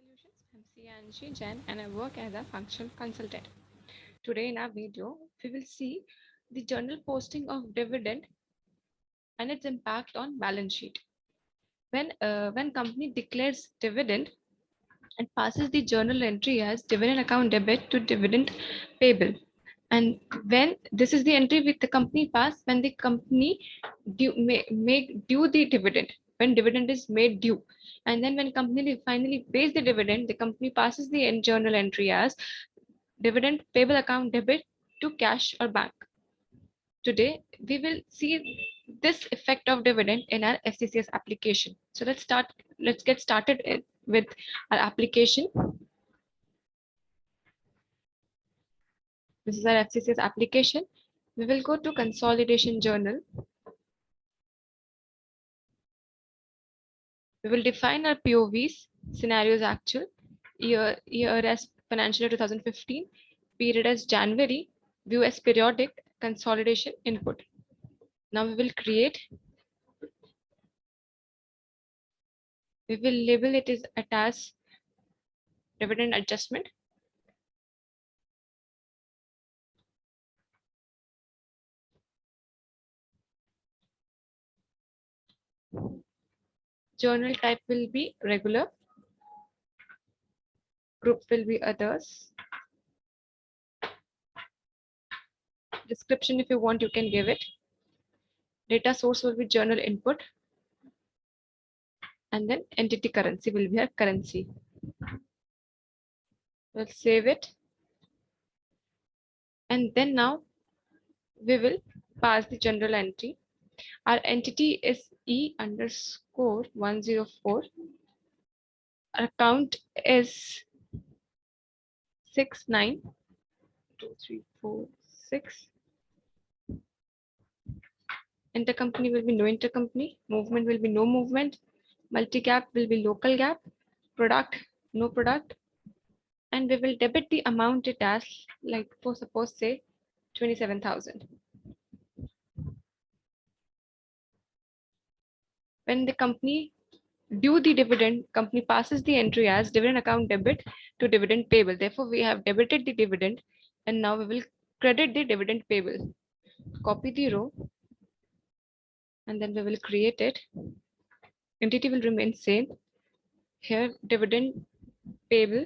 Solutions. I'm Sianji Jain and I work as a functional consultant. Today in our video, we will see the journal posting of dividend and its impact on balance sheet. When company declares dividend and passes the journal entry as dividend account debit to dividend payable. And when this is the entry with the company pass when the company make due the dividend, when dividend is made due, and then when company finally pays the dividend, the company passes the journal entry as dividend payable account debit to cash or bank. Today we will see this effect of dividend in our FCCS application. So let's get started with our application. This is our FCCS application. We will go to consolidation journal. We will define our POVs, scenarios actual, year as financial year 2015, period as January, view as periodic, consolidation input. Now we will label it as dividend adjustment. Journal type will be regular. Group will be others. Description, if you want, you can give it. Data source will be journal input. And then entity currency will be a currency. We'll save it. And then now we will pass the general entry. Our entity is E_104. Our account is 692346. Intercompany will be no intercompany. Movement will be no movement. Multi-gap will be local gap. Product, no product. And we will debit the amount it as, like for suppose say 27,000. When the company due the dividend, company passes the entry as dividend account debit to dividend payable. Therefore, we have debited the dividend and now we will credit the dividend payable. Copy the row and then we will create it. Entity will remain same. Here, dividend payable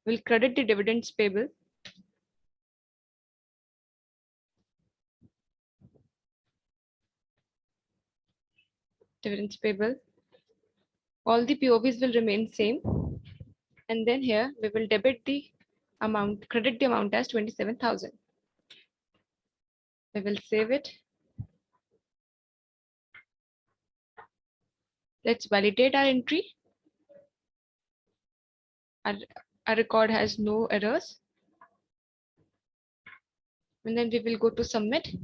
will credit the dividends payable. Dividends payable. All the POVs will remain same. And then here we will debit the amount, credit the amount as 27,000. We will save it. Let's validate our entry. Our record has no errors. And then we will go to submit.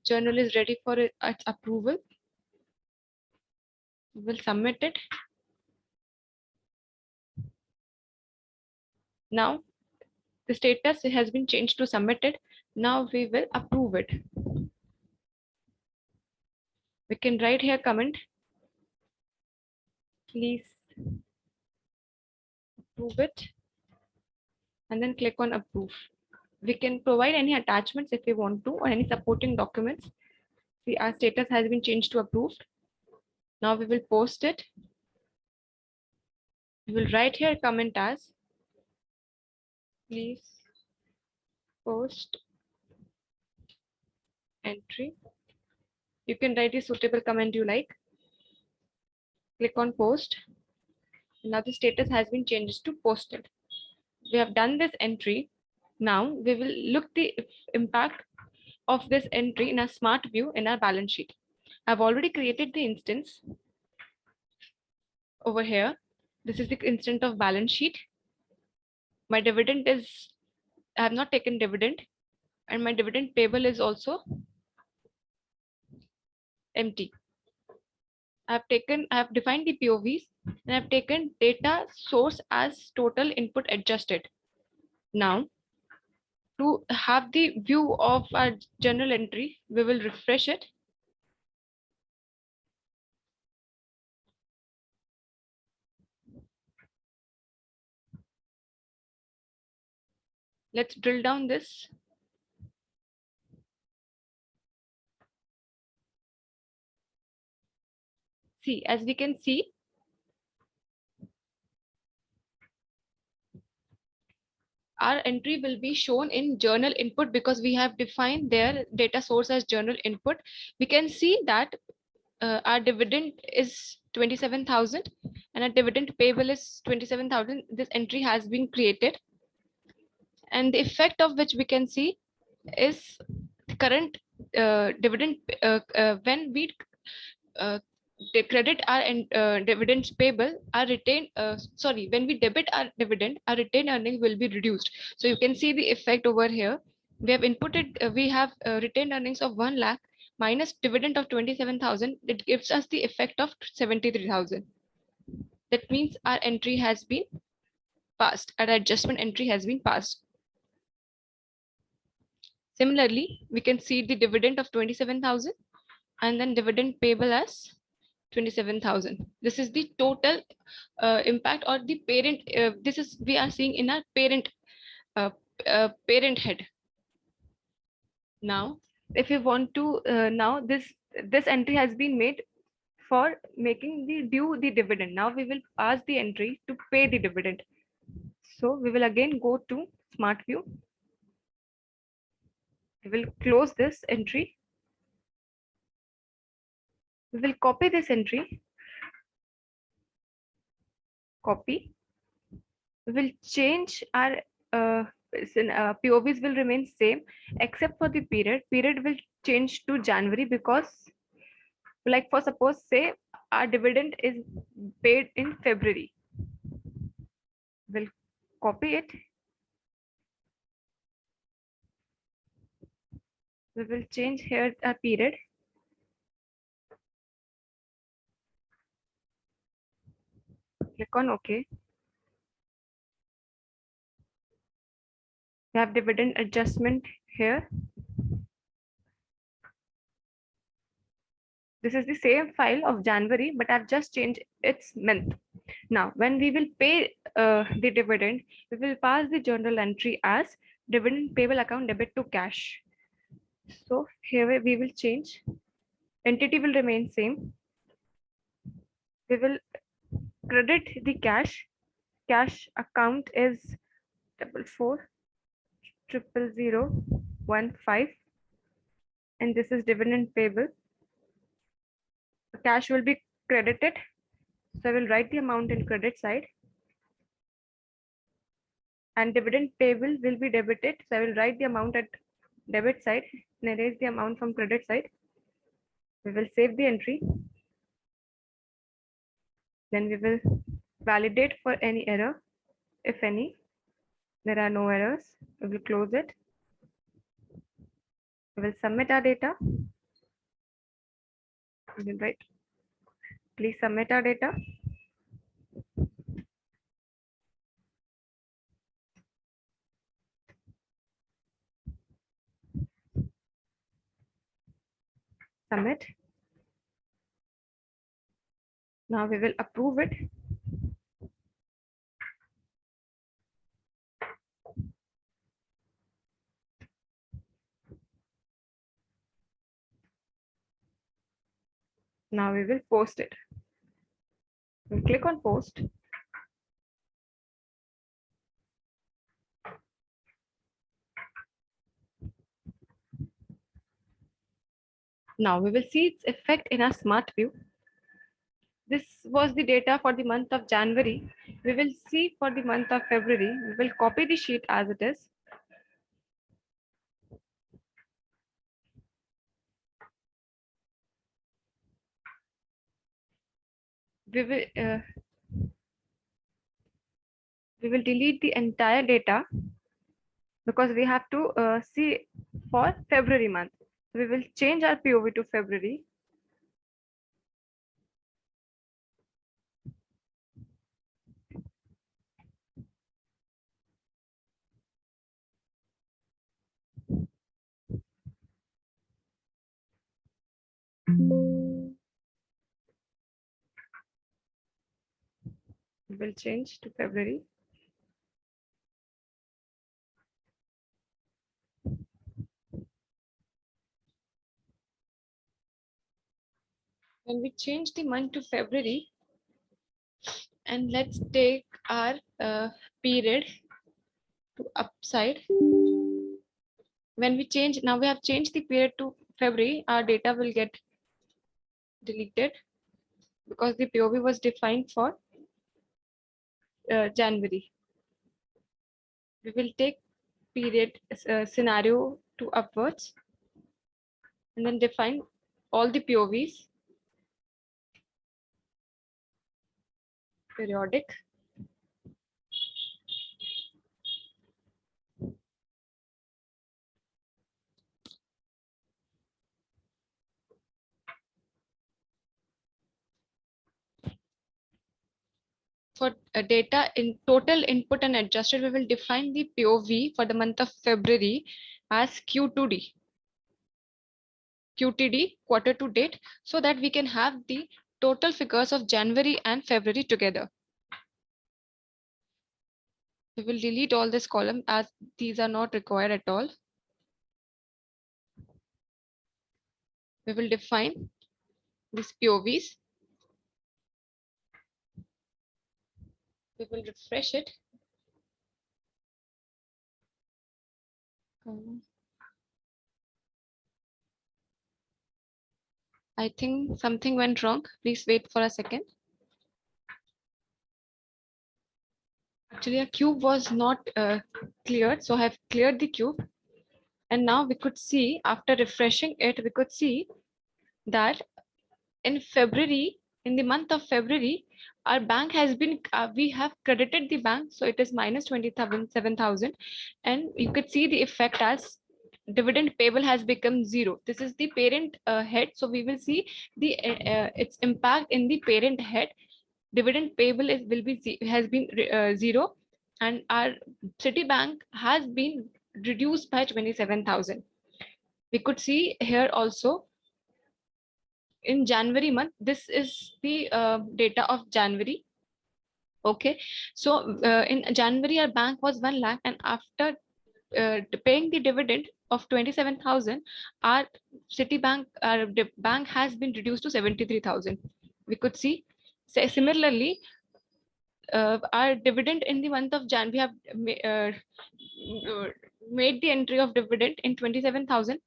Journal is ready for its approval. We will submit it. Now the status has been changed to submitted. Now we will approve it. We can write here comment. Please approve it. And then click on approve. We can provide any attachments if we want to or any supporting documents. See, our status has been changed to approved. Now we will post it. We will write here comment as please post entry. You can write a suitable comment you like. Click on post. Now the status has been changed to posted. We have done this entry. Now we will look the impact of this entry in a smart view in our balance sheet. I've already created the instance over here. This is the instance of balance sheet. My dividend is, I have not taken dividend, and my dividend payable is also empty. I have defined the POVs and I've taken data source as total input adjusted. Now, to have the view of our journal entry, we will refresh it. Let's drill down this. See, as we can see, our entry will be shown in journal input because we have defined their data source as journal input. We can see that our dividend is 27,000 and our dividend payable is 27,000. This entry has been created, and the effect of which we can see is the current dividend when we uh, credit our dividends payable, our retained sorry, when we debit our dividend, our retained earnings will be reduced. So you can see the effect over here. We have inputted, we have retained earnings of 1 lakh minus dividend of 27,000. It gives us the effect of 73,000. That means our entry has been passed, our adjustment entry has been passed. Similarly, we can see the dividend of 27,000 and then dividend payable as 27,000. This is the total impact or the parent. This is we are seeing in our parent uh, parent head. Now, if you want to now this entry has been made for making the due the dividend. Now we will pass the entry to pay the dividend. So we will again go to Smart View. We will close this entry. We will copy this entry. Copy. We will change our POVs will remain same except for the period. Period will change to January because, like for suppose say our dividend is paid in February. We'll copy it. We will change here a period. Click on OK. We have dividend adjustment here. This is the same file of January, but I've just changed its month. Now, when we will pay the dividend, we will pass the journal entry as dividend payable account debit to cash. So here we will change. Entity will remain same. We will credit the cash. Cash account is 44000015, and this is dividend payable. Cash will be credited. So I will write the amount in credit side. And dividend payable will be debited. So I will write the amount at debit side and erase the amount from credit side. We will save the entry. Then we will validate for any error, if any. There are no errors. We will close it. We will submit our data. We will write, please submit our data. Submit. Now we will approve it. Now we will post it. We'll click on post. Now we will see its effect in our smart view. This was the data for the month of January. We will see for the month of February. We will copy the sheet as it is. We will delete the entire data because we have to see for February month. So we will change our POV to February. We will change to February. When we change the month to February, and let's take our period to upside. When we change, now we have changed the period to February, our data will get deleted because the POV was defined for January. We will take period scenario to upwards and then define all the POVs, periodic. For data in total input and adjusted, we will define the POV for the month of February as Q2D, QTD, quarter to date, so that we can have the total figures of January and February together. We will delete all this column as these are not required at all. We will define these POVs. We will refresh it. I think something went wrong. Please wait for a second. Actually, a cube was not cleared, so I have cleared the cube. And now we could see, after refreshing it, we could see that in February, in the month of February, our bank has been, we have credited the bank, so it is minus 27,000. And you could see the effect as dividend payable has become zero. This is the parent head. So we will see the its impact in the parent head. Dividend payable will be has been zero, and our Citibank has been reduced by 27,000. We could see here also in January month. This is the data of January. Okay, so in January our bank was 1 lakh, and after paying the dividend of 27,000, our Citibank, our bank has been reduced to 73,000. We could see. Say similarly, our dividend in the month of Jan, we have made the entry of dividend in 27,000.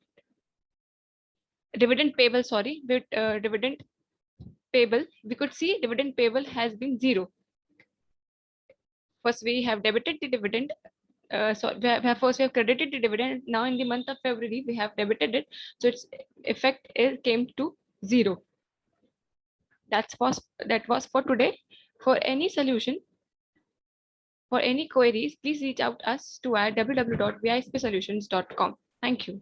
Dividend payable, sorry, but dividend payable, we could see dividend payable has been zero. First, we have debited the dividend. First we have credited the dividend. Now in the month of February, we have debited it. So its effect came to zero. That was for today. For any solution, for any queries, please reach out us to our www.bispsolutions.com. Thank you.